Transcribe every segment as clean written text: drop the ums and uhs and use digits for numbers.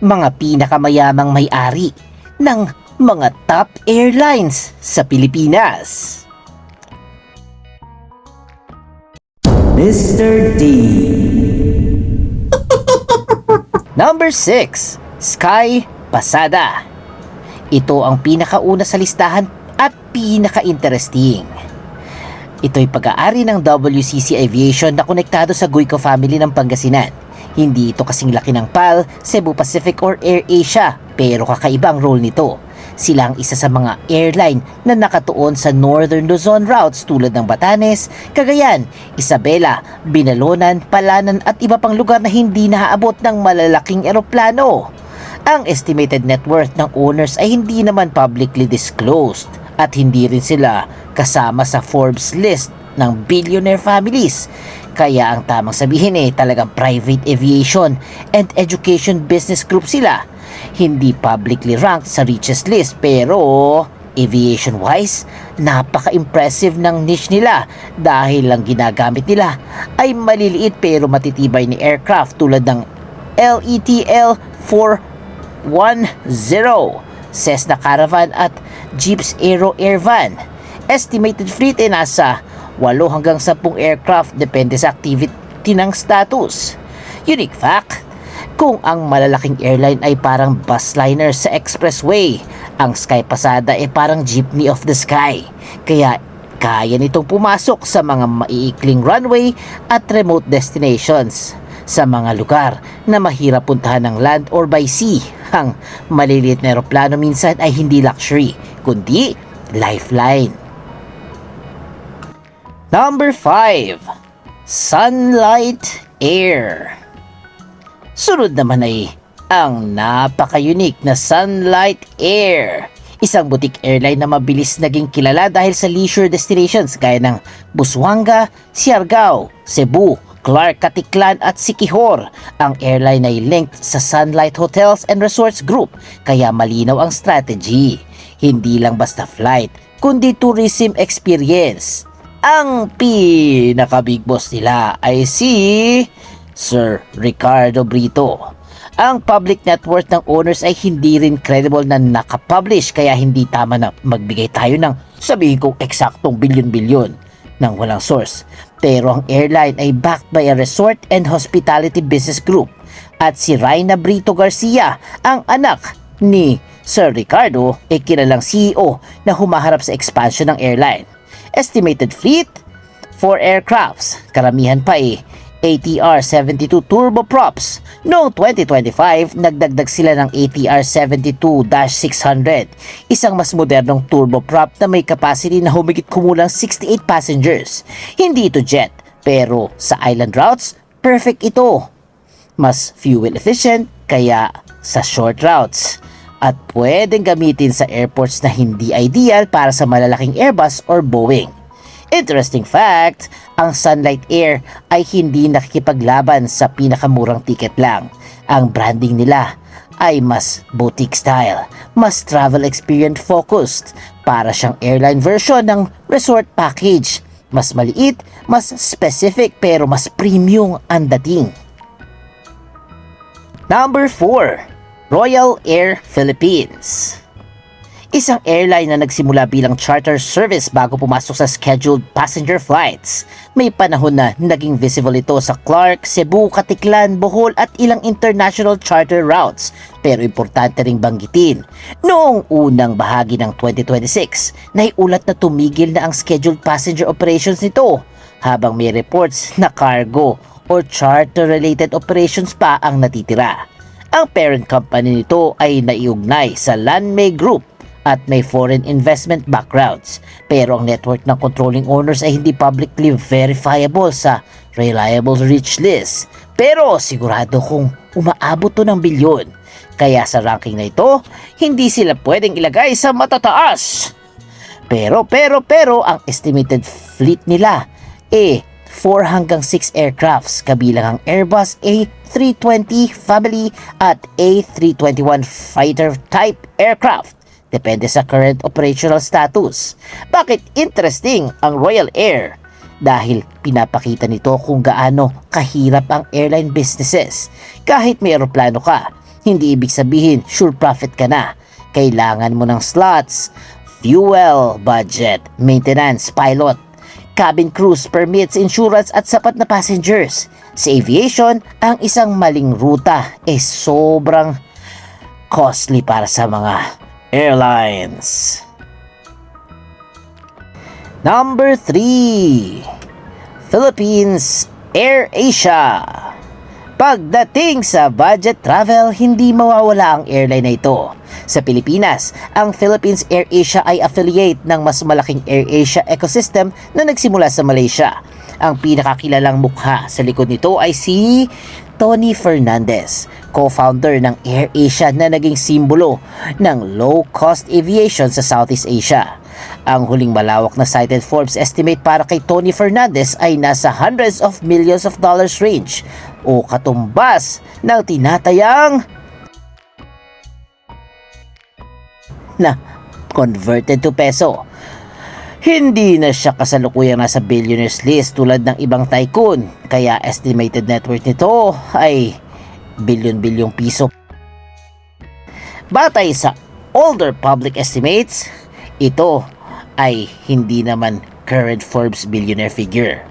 mga pinakamayamang may-ari ng mga top airlines sa Pilipinas. Mr. D. Number 6. Sky Pasada. Ito ang pinakauna sa listahan at pinaka-interesting. Ito'y pag-aari ng WCC Aviation na konektado sa Guico family ng Pangasinan. Hindi ito kasing laki ng PAL, Cebu Pacific or AirAsia, pero kakaiba ang role nito. Sila ang isa sa mga airline na nakatuon sa Northern Luzon routes tulad ng Batanes, Cagayan, Isabela, Binalonan, Palanan at iba pang lugar na hindi naaabot ng malalaking eroplano. Ang estimated net worth ng owners ay hindi naman publicly disclosed at hindi rin sila kasama sa Forbes list ng billionaire families. Kaya ang tamang sabihin talagang private aviation and education business group sila. Hindi publicly ranked sa richest list pero aviation wise, napaka-impressive ng niche nila dahil lang ginagamit nila ay maliliit pero matitibay ni aircraft tulad ng LETL 410, Cessna Caravan at Jeeps Aero Airvan. Estimated fleet ay nasa 8 hanggang 10 aircraft depende sa activity ng status. Unique fact, kung ang malalaking airline ay parang bus liner sa expressway, ang Sky Pasada ay parang jeepney of the sky. Kaya kaya nitong pumasok sa mga maiikling runway at remote destinations sa mga lugar na mahirap puntahan ng land or by sea. Ang maliliit na eroplano minsan ay hindi luxury, kundi lifeline. Number 5. Sunlight Air. Sunod naman ay ang napaka-unique na Sunlight Air. Isang boutique airline na mabilis naging kilala dahil sa leisure destinations gaya ng Busuanga, Siargao, Cebu, Clark, Katiklan at Siquijor. Ang airline ay linked sa Sunlight Hotels and Resorts Group kaya malinaw ang strategy. Hindi lang basta flight, kundi tourism experience. Ang pinaka-big boss nila ay si Sir Ricardo Brito. Ang public net worth ng owners ay hindi rin credible na nakapublish kaya hindi tama na magbigay tayo ng sabihin kong eksaktong bilyon-bilyon ng walang source. Pero ang airline ay backed by a resort and hospitality business group at si Raina Brito Garcia, ang anak ni Sir Ricardo, ay kilalang CEO na humaharap sa expansion ng airline. Estimated fleet, 4 aircrafts, karamihan pa ATR 72 turboprops. Noong 2025, nagdagdag sila ng ATR 72-600, isang mas modernong turboprop na may capacity na humigit kumulang 68 passengers. Hindi ito jet, pero sa island routes, perfect ito. Mas fuel efficient kaya sa short routes. At pwedeng gamitin sa airports na hindi ideal para sa malalaking Airbus or Boeing. Interesting fact, ang Sunlight Air ay hindi nakikipaglaban sa pinakamurang ticket lang. Ang branding nila ay mas boutique style, mas travel experience focused, para siyang airline version ng resort package. Mas maliit, mas specific pero mas premium ang dating. Number 4. Royal Air Philippines. Isang airline na nagsimula bilang charter service bago pumasok sa scheduled passenger flights. May panahon na naging visible ito sa Clark, Cebu, Katiklan, Bohol at ilang international charter routes. Pero importante ring banggitin, noong unang bahagi ng 2026, naiulat na tumigil na ang scheduled passenger operations nito, habang may reports na cargo or charter-related operations pa ang natitira. Ang parent company nito ay naiugnay sa Landmay Group at may foreign investment backgrounds. Pero ang network ng controlling owners ay hindi publicly verifiable sa reliable rich list. Pero sigurado kung umaabot to ng bilyon. Kaya sa ranking na ito, hindi sila pwedeng ilagay sa matataas. Pero ang estimated fleet nila 4 hanggang 6 aircrafts kabilang ang Airbus A320 family at A321 fighter type aircraft. Depende sa current operational status. Bakit interesting ang Royal Air? Dahil pinapakita nito kung gaano kahirap ang airline businesses. Kahit may eroplano ka, hindi ibig sabihin sure profit ka na. Kailangan mo ng slots, fuel, budget, maintenance, pilot, cabin crews, permits, insurance at sapat na passengers. Sa aviation, ang isang maling ruta ay sobrang costly para sa mga airlines. Number 3, Philippines AirAsia. Pagdating sa budget travel, hindi mawawala ang airline na ito. Sa Pilipinas, ang Philippines AirAsia ay affiliate ng mas malaking AirAsia ecosystem na nagsimula sa Malaysia. Ang pinakakilalang mukha sa likod nito ay si Tony Fernandez, co-founder ng AirAsia na naging simbolo ng low-cost aviation sa Southeast Asia. Ang huling malawak na cited Forbes estimate para kay Tony Fernandez ay nasa hundreds of millions of dollars range o katumbas ng tinatayang na converted to peso. Hindi na siya kasalukuyang nasa billionaires list tulad ng ibang tycoon, kaya estimated net worth nito ay bilyon-bilyong piso. Batay sa older public estimates, ito ay hindi naman current Forbes billionaire figure.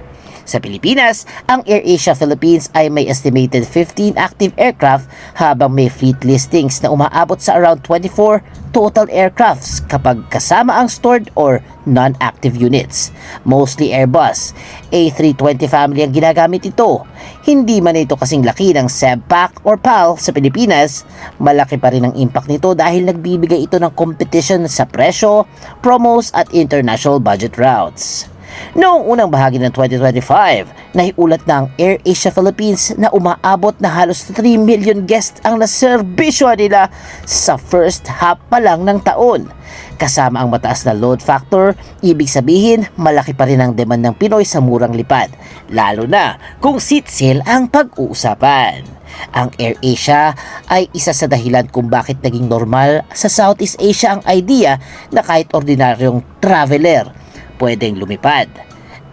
Sa Pilipinas, ang AirAsia Philippines ay may estimated 15 active aircraft habang may fleet listings na umaabot sa around 24 total aircrafts kapag kasama ang stored or non-active units. Mostly Airbus, A320 family ang ginagamit ito. Hindi man ito kasing laki ng SEBPAC or PAL sa Pilipinas, malaki pa rin ang impact nito dahil nagbibigay ito ng competition sa presyo, promos at international budget routes. Noong unang bahagi ng 2025, nahiulat na ang AirAsia Philippines na umaabot na halos 3 million guests ang naserbisyo nila sa first half pa lang ng taon. Kasama ang mataas na load factor, ibig sabihin malaki pa rin ang demand ng Pinoy sa murang lipad, lalo na kung seat sale ang pag-uusapan. Ang AirAsia ay isa sa dahilan kung bakit naging normal sa Southeast Asia ang idea na kahit ordinaryong traveler pwedeng lumipad.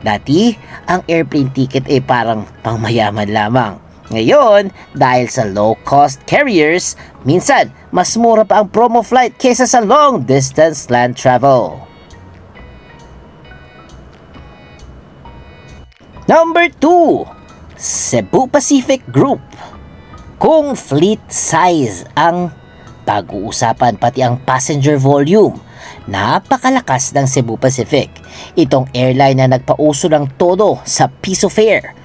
Dati, ang airplane ticket ay parang pangmayaman lamang. Ngayon, dahil sa low-cost carriers, minsan mas mura pa ang promo flight kesa sa long-distance land travel. Number 2, Cebu Pacific Group. Kung fleet size ang pag-uusapan pati ang passenger volume, napakalakas ng Cebu Pacific. Itong airline na nagpauso ng todo sa piso fare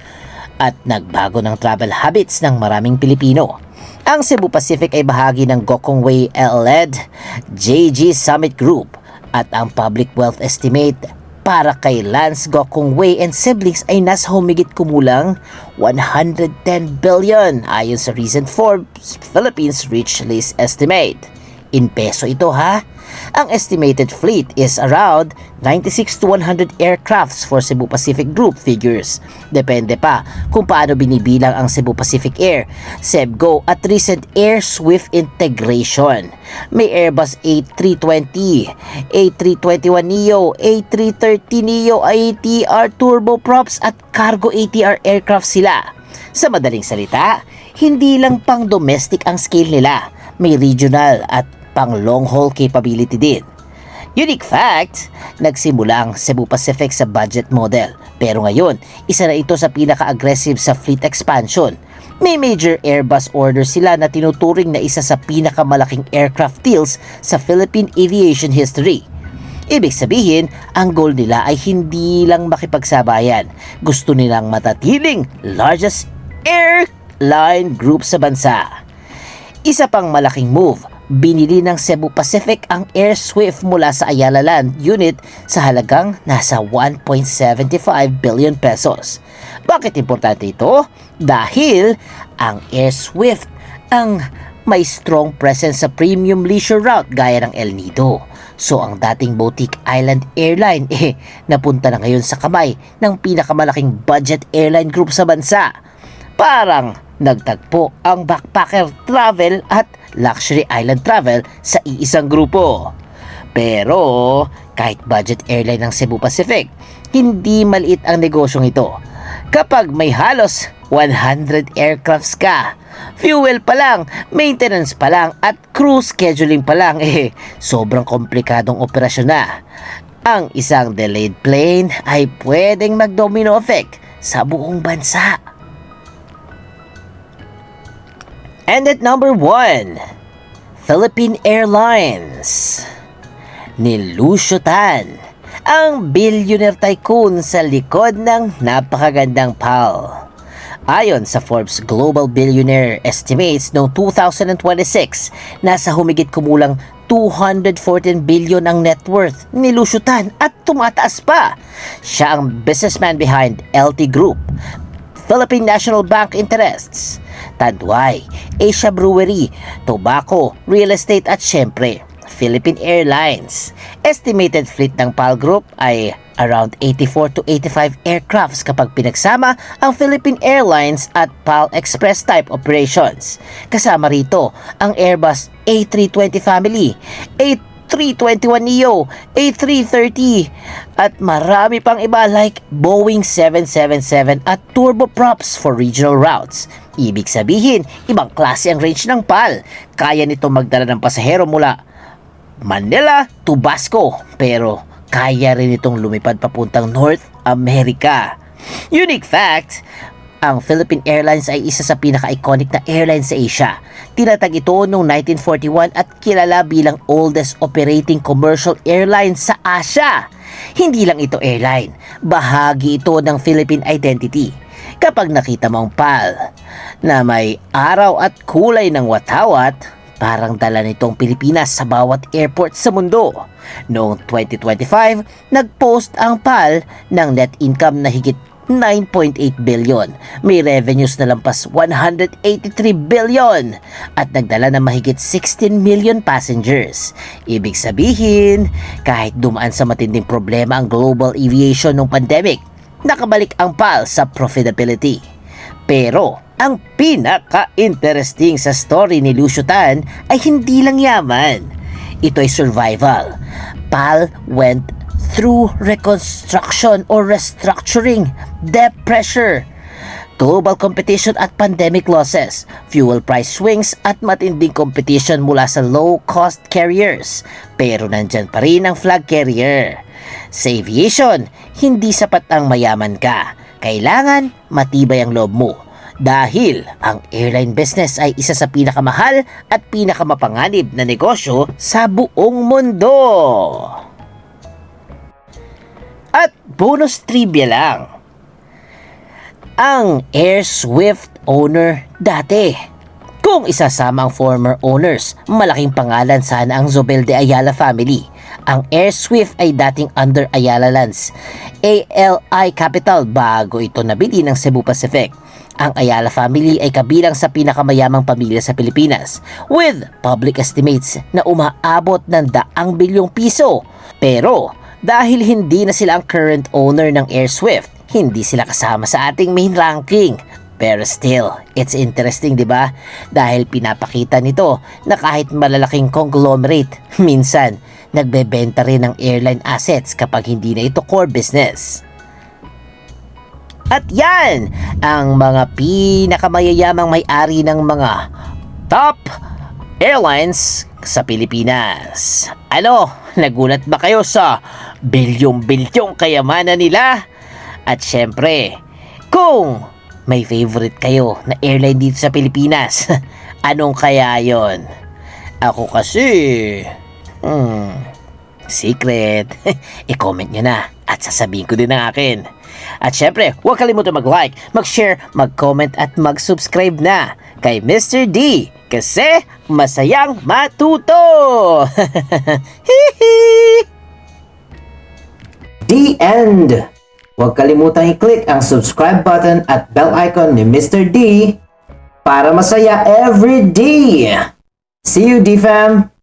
at nagbago ng travel habits ng maraming Pilipino. Ang Cebu Pacific ay bahagi ng Gokong Way led JG Summit Group at ang public wealth estimate para kay Lance Gokong Way and siblings ay nasa humigit kumulang 110 billion ayon sa recent Forbes Philippines Rich List estimate. In peso ito ha. Ang estimated fleet is around 96 to 100 aircrafts for Cebu Pacific Group figures. Depende pa kung paano binibilang ang Cebu Pacific Air, CebGo at recent Air Swift integration. May Airbus A320, A321neo, A330neo, ATR turboprops at cargo ATR aircraft sila. Sa madaling salita, hindi lang pang domestic ang scale nila, may regional at pang long-haul capability din. Unique fact, nagsimula ang Cebu Pacific sa budget model, pero ngayon, isa na ito sa pinaka-aggressive sa fleet expansion. May major Airbus order sila na tinuturing na isa sa pinakamalaking aircraft deals sa Philippine aviation history. Ibig sabihin, ang goal nila ay hindi lang makipagsabayan. Gusto nilang matatiling largest airline group sa bansa. Isa pang malaking move, binili ng Cebu Pacific ang Air Swift mula sa Ayala Land unit sa halagang nasa 1.75 billion pesos. Bakit importante ito? Dahil ang Air Swift ang may strong presence sa premium leisure route gaya ng El Nido. So ang dating boutique island airline napunta na ngayon sa kamay ng pinakamalaking budget airline group sa bansa. Parang nagtagpo ang backpacker travel at luxury island travel sa iisang grupo. Pero kahit budget airline ng Cebu Pacific, hindi maliit ang negosyong ito. kapag may halos 100 aircrafts ka. Fuel pa lang, maintenance pa lang at crew scheduling pa lang sobrang komplikadong operasyon na. Ang isang delayed plane ay pwedeng mag-domino effect sa buong bansa. And at number 1, Philippine Airlines. Ni Lucio Tan, ang billionaire tycoon sa likod ng napakagandang PAL. Ayon sa Forbes Global Billionaire Estimates noong 2026, nasa humigit kumulang 214 billion ang net worth ni Lucio Tan at tumataas pa. Siya ang businessman behind LT Group, Philippine National Bank Interests, Tanduay, Asia Brewery, Tobacco, Real Estate at syempre, Philippine Airlines. Estimated fleet ng PAL Group ay around 84 to 85 aircrafts kapag pinagsama ang Philippine Airlines at PAL Express type operations. Kasama rito ang Airbus A320 family, A321neo, A330 at marami pang iba like Boeing 777 at turboprops for regional routes. Ibig sabihin, ibang klase ang range ng PAL. Kaya nito magdala ng pasahero mula Manila to Basco, pero kaya rin itong lumipad papuntang North America. Unique fact, ang Philippine Airlines ay isa sa pinaka-iconic na airline sa Asia. Tinatag ito noong 1941 at kilala bilang oldest operating commercial airline sa Asia. Hindi lang ito airline, bahagi ito ng Philippine identity. Kapag nakita mo ang PAL na may araw at kulay ng watawat, parang dala nitong Pilipinas sa bawat airport sa mundo. Noong 2025, nag-post ang PAL ng net income na higit 9.8 billion. May revenues na lampas 183 billion at nagdala ng mahigit 16 million passengers. Ibig sabihin, kahit dumaan sa matinding problema ang global aviation nung pandemic, nakabalik ang PAL sa profitability. Pero ang pinaka-interesting sa story ni Lucio Tan ay hindi lang yaman. Ito ay survival. PAL went through reconstruction or restructuring, debt pressure, global competition at pandemic losses, fuel price swings at matinding competition mula sa low-cost carriers. Pero nandyan pa rin ang flag carrier. Sa aviation, hindi sapat ang mayaman ka. Kailangan matibay ang loob mo. Dahil ang airline business ay isa sa pinakamahal at pinakamapanganib na negosyo sa buong mundo. At bonus trivia lang. Ang Air Swift owner dati, kung isasama ang former owners, malaking pangalan sana ang Zobel de Ayala family. Ang Air Swift ay dating under Ayala Lands, ALI Capital bago ito nabili ng Cebu Pacific. Ang Ayala family ay kabilang sa pinakamayamang pamilya sa Pilipinas with public estimates na umaabot ng 100 bilyong piso. Pero dahil hindi na sila ang current owner ng Air Swift, hindi sila kasama sa ating main ranking. Pero still, it's interesting, 'di ba? Dahil pinapakita nito na kahit malalaking conglomerate, minsan nagbebenta rin ng airline assets kapag hindi na ito core business. At yan ang mga pinakamayayamang may-ari ng mga top airlines sa Pilipinas. Ano, nagulat ba kayo sa bilyong-bilyong kayamanan nila? At syempre, kung may favorite kayo na airline dito sa Pilipinas, anong kaya yon? Ako kasi, secret. I-comment nyo na at sasabihin ko din ang akin. At syempre, huwag kalimutan mag-like, mag-share, mag-comment at mag-subscribe na kay Mr. D kasi masayang matuto! The end! Huwag kalimutan i-click ang subscribe button at bell icon ni Mr. D para masaya every day! See you, D-Fam!